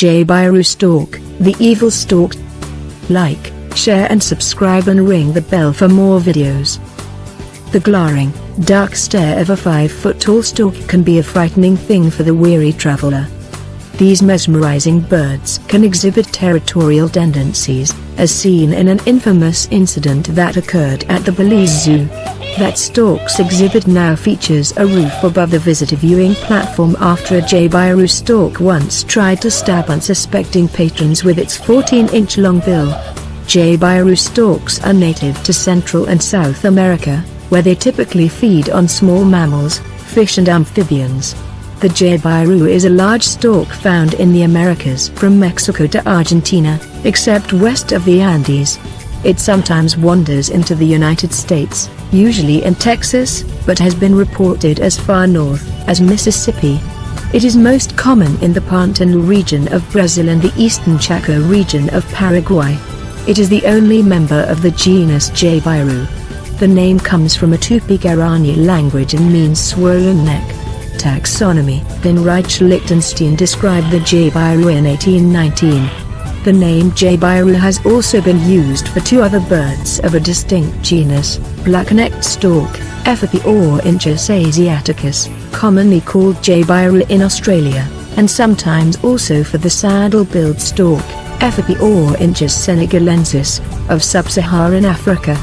Jibaru Stork, the evil stork. Like, share and subscribe and ring the bell for more videos. The glaring, dark stare of a 5-foot-tall stork can be a frightening thing for the weary traveler. These mesmerizing birds can exhibit territorial tendencies, as seen in an infamous incident that occurred at the Belize Zoo. That stork's exhibit now features a roof above the visitor viewing platform after a Jibaru stork once tried to stab unsuspecting patrons with its 14-inch long bill. Jibaru storks are native to Central and South America, where they typically feed on small mammals, fish and amphibians. The Jabiru is a large stork found in the Americas from Mexico to Argentina, except west of the Andes. It sometimes wanders into the United States, usually in Texas, but has been reported as far north as Mississippi. It is most common in the Pantanal region of Brazil and the Eastern Chaco region of Paraguay. It is the only member of the genus Jabiru. The name comes from a Tupi Guaraní language and means swollen neck. Taxonomy. Heinrich Lichtenstein described the Jabiru in 1819. The name Jabiru has also been used for two other birds of a distinct genus, black-necked stork, Ephipyorhynchus asiaticus, commonly called Jabiru in Australia, and sometimes also for the saddle-billed stork, Ephipyorhynchus senegalensis, of sub-Saharan Africa.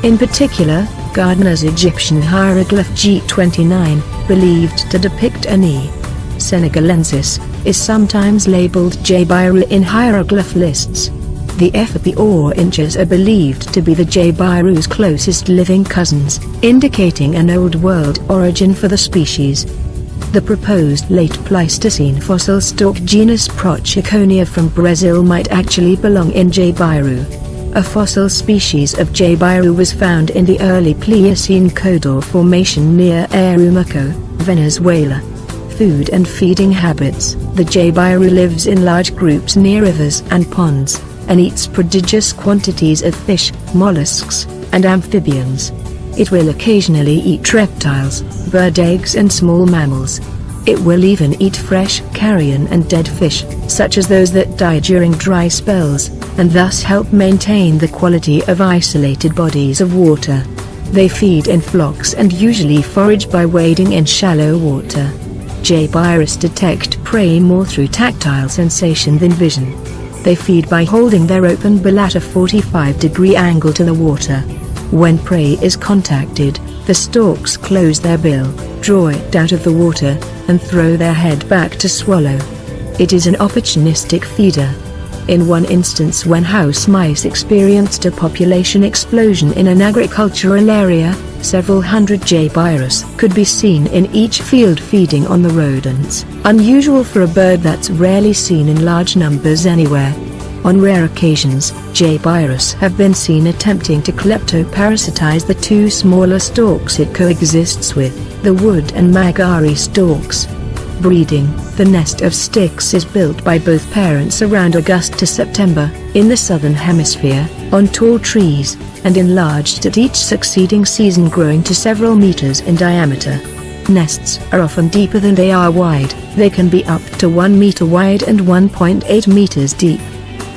In particular, Gardner's Egyptian hieroglyph G29, believed to depict an E. senegalensis, is sometimes labeled Jabiru in hieroglyph lists. The Ephipyorhynchus are believed to be the Jabiru's closest living cousins, indicating an Old World origin for the species. The proposed late Pleistocene fossil stork genus Prochiconia from Brazil might actually belong in Jabiru. A fossil species of Jabiru was found in the early Pliocene Codor Formation near Arhuaco, Venezuela. Food and feeding habits. The Jabiru lives in large groups near rivers and ponds, and eats prodigious quantities of fish, mollusks, and amphibians. It will occasionally eat reptiles, bird eggs and small mammals. It will even eat fresh carrion and dead fish, such as those that die during dry spells, and thus help maintain the quality of isolated bodies of water. They feed in flocks and usually forage by wading in shallow water. Jabirus detect prey more through tactile sensation than vision. They feed by holding their open bill at a 45-degree angle to the water. When prey is contacted, the storks close their bill, draw it out of the water, and throw their head back to swallow. It is an opportunistic feeder. In one instance, when house mice experienced a population explosion in an agricultural area, several hundred Jabirus could be seen in each field feeding on the rodents, unusual for a bird that's rarely seen in large numbers anywhere. On rare occasions, Jabirus have been seen attempting to kleptoparasitize the two smaller storks it coexists with, the wood and magari storks. Breeding. The nest of sticks is built by both parents around August to September, in the southern hemisphere, on tall trees, and enlarged at each succeeding season, growing to several meters in diameter. Nests are often deeper than they are wide. They can be up to 1 meter wide and 1.8 meters deep.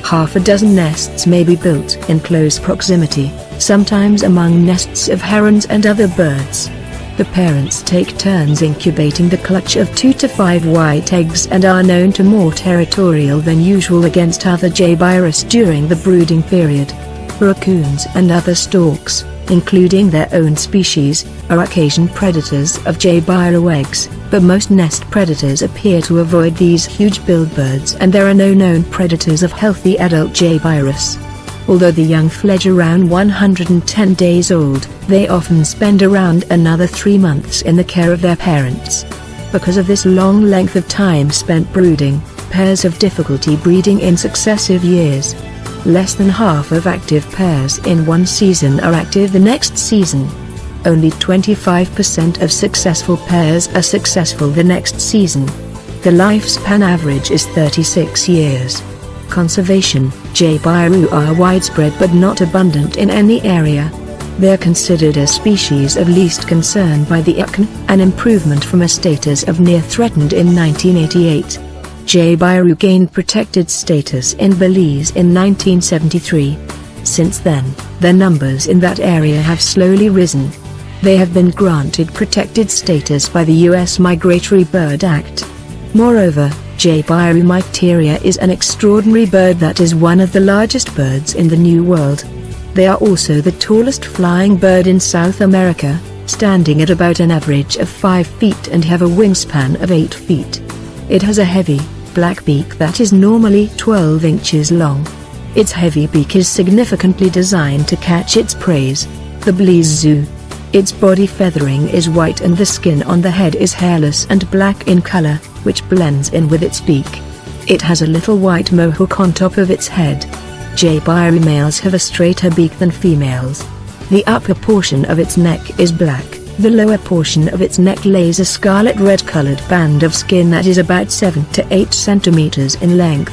Half a dozen nests may be built in close proximity, sometimes among nests of herons and other birds. The parents take turns incubating the clutch of 2 to 5 white eggs and are known to more territorial than usual against other Jabirus during the brooding period. Raccoons and other storks, including their own species, are occasion predators of Jabiru eggs, but most nest predators appear to avoid these huge-billed birds, and there are no known predators of healthy adult Jabirus. Although the young fledge around 110 days old, they often spend around another 3 months in the care of their parents. Because of this long length of time spent brooding, pairs have difficulty breeding in successive years. Less than half of active pairs in one season are active the next season. Only 25% of successful pairs are successful the next season. The lifespan average is 36 years. Conservation. Jabiru are widespread but not abundant in any area. They are considered a species of least concern by the IUCN, an improvement from a status of near threatened in 1988. Jabiru gained protected status in Belize in 1973. Since then, their numbers in that area have slowly risen. They have been granted protected status by the U.S. Migratory Bird Act. Moreover, Jabiru mycteria is an extraordinary bird that is one of the largest birds in the New World. They are also the tallest flying bird in South America, standing at about an average of 5 feet and have a wingspan of 8 feet. It has a heavy, black beak that is normally 12 inches long. Its heavy beak is significantly designed to catch its prey. The Belize Zoo. Its body feathering is white and the skin on the head is hairless and black in color, which blends in with its beak. It has a little white mohawk on top of its head. Jabiru males have a straighter beak than females. The upper portion of its neck is black, the lower portion of its neck lays a scarlet red colored band of skin that is about 7 to 8 centimeters in length.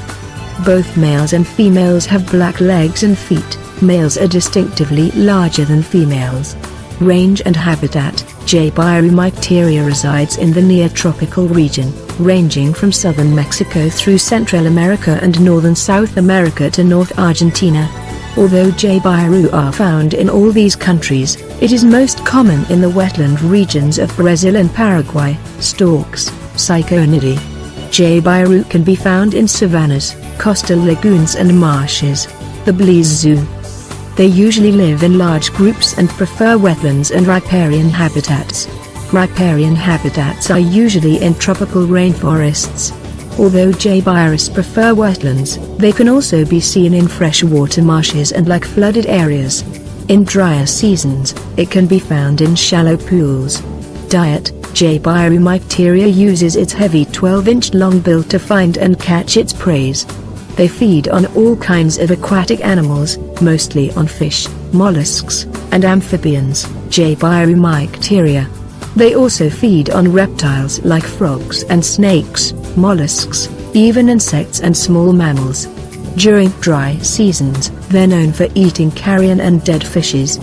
Both males and females have black legs and feet. Males are distinctively larger than females. Range and habitat. Jabiru mycteria resides in the neotropical region, ranging from southern Mexico through Central America and northern South America to North Argentina. Although Jabiru are found in all these countries, it is most common in the wetland regions of Brazil and Paraguay. Storks, Psychonidae. Jabiru can be found in savannas, coastal lagoons and marshes. The Belize Zoo. They usually live in large groups and prefer wetlands and riparian habitats. Riparian habitats are usually in tropical rainforests. Although Jabirus prefer wetlands, they can also be seen in freshwater marshes and lake flooded areas. In drier seasons, it can be found in shallow pools. Diet. Jabiru mycteria uses its heavy 12-inch long bill to find and catch its prey. They feed on all kinds of aquatic animals, mostly on fish, mollusks, and amphibians. Jabiru mycteria. They also feed on reptiles like frogs and snakes, mollusks, even insects and small mammals. During dry seasons, they're known for eating carrion and dead fishes.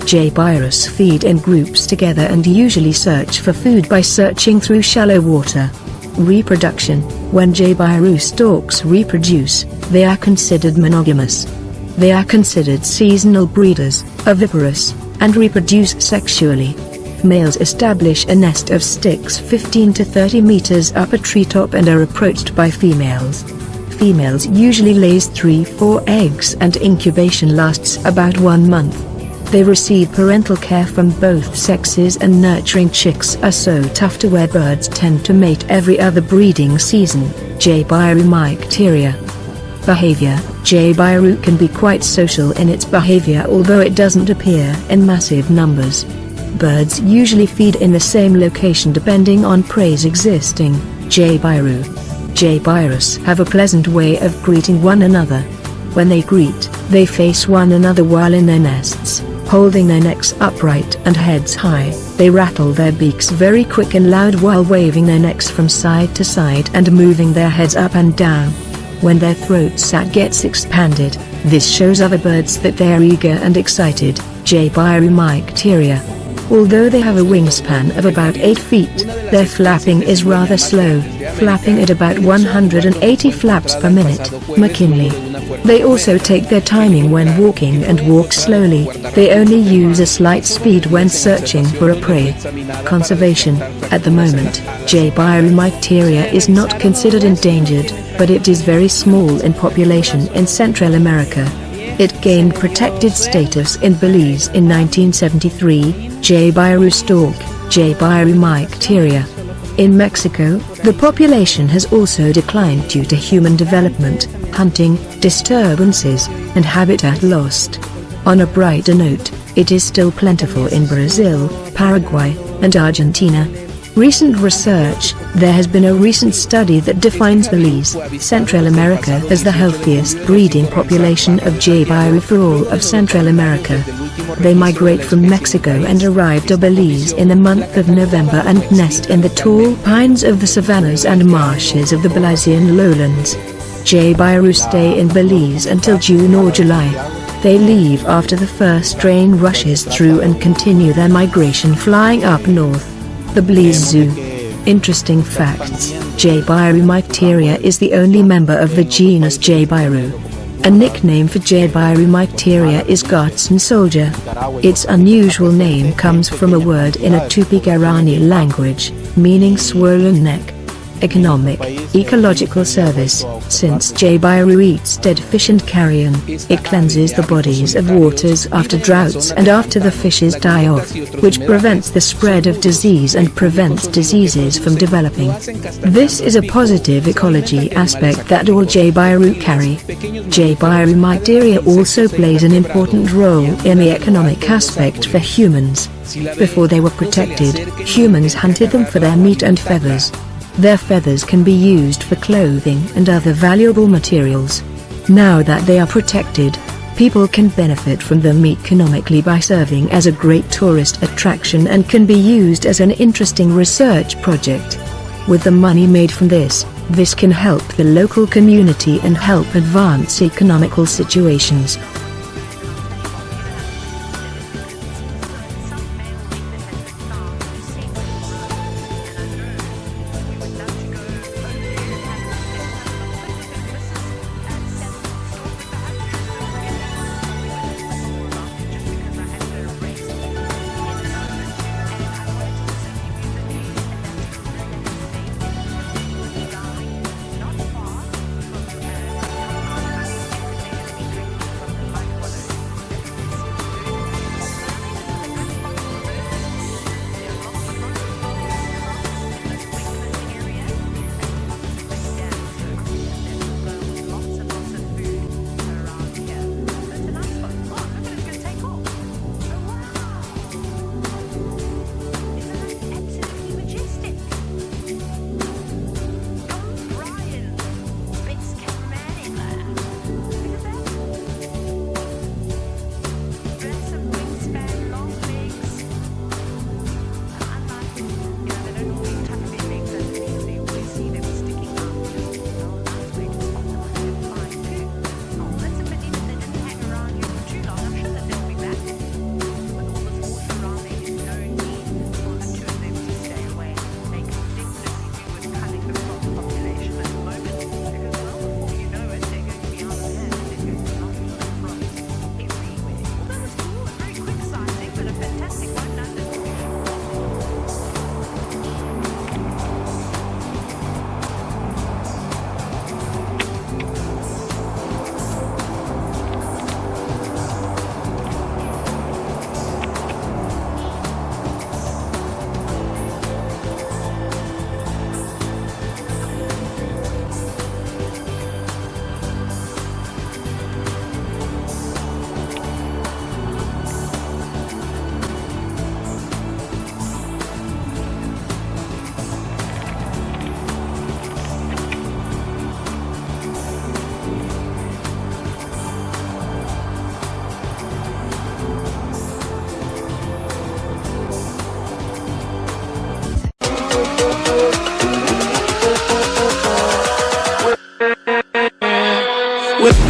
Jabirus feed in groups together and usually search for food by searching through shallow water. Reproduction. When Jibaru storks reproduce, they are considered monogamous. They are considered seasonal breeders, oviparous, and reproduce sexually. Males establish a nest of sticks 15 to 30 meters up a treetop and are approached by females. Females usually lays 3-4 eggs and incubation lasts about 1 month. They receive parental care from both sexes and nurturing chicks are so tough to where birds tend to mate every other breeding season. Jabiru mycteria. Behavior. Jabiru can be quite social in its behavior although it doesn't appear in massive numbers. Birds usually feed in the same location depending on prey existing. Jabiru. Jabirus have a pleasant way of greeting one another. When they greet, they face one another while in their nests, holding their necks upright and heads high. They rattle their beaks very quick and loud while waving their necks from side to side and moving their heads up and down. When their throat sac gets expanded, this shows other birds that they are eager and excited. Jabiru mycteria. Although they have a wingspan of about 8 feet, their flapping is rather slow, flapping at about 180 flaps per minute. McKinley. They also take their timing when walking and walk slowly. They only use a slight speed when searching for a prey. Conservation. At the moment, Jabiru mycteria is not considered endangered, but it is very small in population in Central America. It gained protected status in Belize in 1973. Jibaru Stork, Jibaru mycteria. In Mexico, the population has also declined due to human development, hunting, disturbances, and habitat loss. On a brighter note, it is still plentiful in Brazil, Paraguay, and Argentina. Recent research. There has been a recent study that defines Belize, Central America as the healthiest breeding population of Jabiru for all of Central America. They migrate from Mexico and arrive to Belize in the month of November and nest in the tall pines of the savannas and marshes of the Belizean lowlands. Jabiru stay in Belize until June or July. They leave after the first rain rushes through and continue their migration flying up north. The Belize Zoo. Interesting facts: Jabiru mycteria is the only member of the genus Jabiru. A nickname for Jibaru mycteria is Guardsman Soldier. Its unusual name comes from a word in a Tupi Guaraní language, meaning swollen neck. Economic, ecological service: since Jabiru eats dead fish and carrion, it cleanses the bodies of waters after droughts and after the fishes die off, which prevents the spread of disease and prevents diseases from developing. This is a positive ecology aspect that all Jabiru carry. Jabiru mycteria also plays an important role in the economic aspect for humans. Before they were protected, humans hunted them for their meat and feathers. Their feathers can be used for clothing and other valuable materials. Now that they are protected, people can benefit from them economically by serving as a great tourist attraction and can be used as an interesting research project. With the money made from this can help the local community and help advance economical situations. With